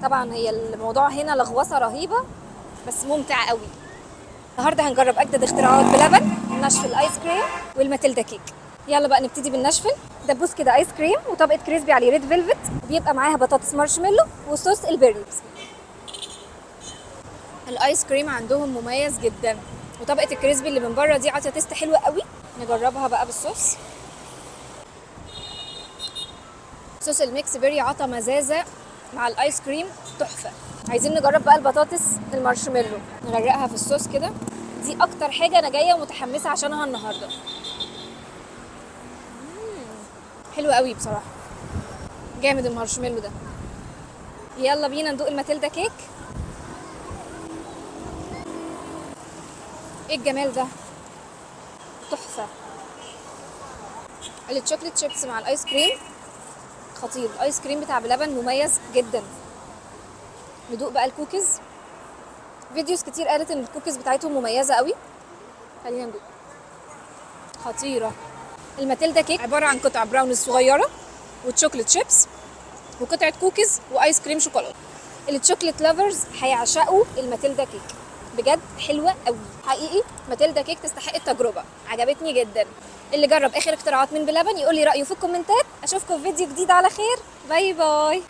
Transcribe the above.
طبعا هي الموضوع هنا لغوصه رهيبه بس ممتع قوي. النهارده هنجرب اجدد اختراعات بلبن، الناشفل ايس كريم والماتيلدا كيك. يلا بقى نبتدي بالناشفل. دبوس كده ايس كريم وطبقه كريسبي عليه ريد فيلفت، وبيبقى معاها بطاطس مارشميلو وصوص البيري. الايس كريم عندهم مميز جدا، وطبقه الكريسبي اللي من بره دي عاطيه تيست حلوه قوي. نجربها بقى بالصوص. صوص الميكس بيري عطى مزازه مع الايس كريم تحفه. عايزين نجرب بقى البطاطس المارشميلو، نغرقها في الصوص كده. دي اكتر حاجه انا جايه متحمسه عشانها النهارده. حلو قوي بصراحه، جامد المارشميلو ده. يلا بينا ندوق الماتيلدا كيك. ايه الجمال ده، تحفه. الشوكليت شيبس مع الايس كريم خطير. الايس كريم بتاع بلبن مميز جدا. ندوق بقى الكوكيز. فيديوز كتير قالت ان الكوكيز بتاعتهم مميزه قوي. خلينا ندوق. خطيره. الماتيلدا كيك عباره عن قطع براونيز صغيره وتشوكليت شيبس وقطعه كوكيز وايس كريم شوكولاته. التشوكليت لافرز هيعشقوا الماتيلدا كيك، بجد حلوه قوي حقيقي. ماتيلدا كيك تستحق التجربه، عجبتني جدا. اللي جرب اخر اختراعات من بلبن يقول لي رايه في الكومنتات. اشوفكم في فيديو جديد على خير. باي باي.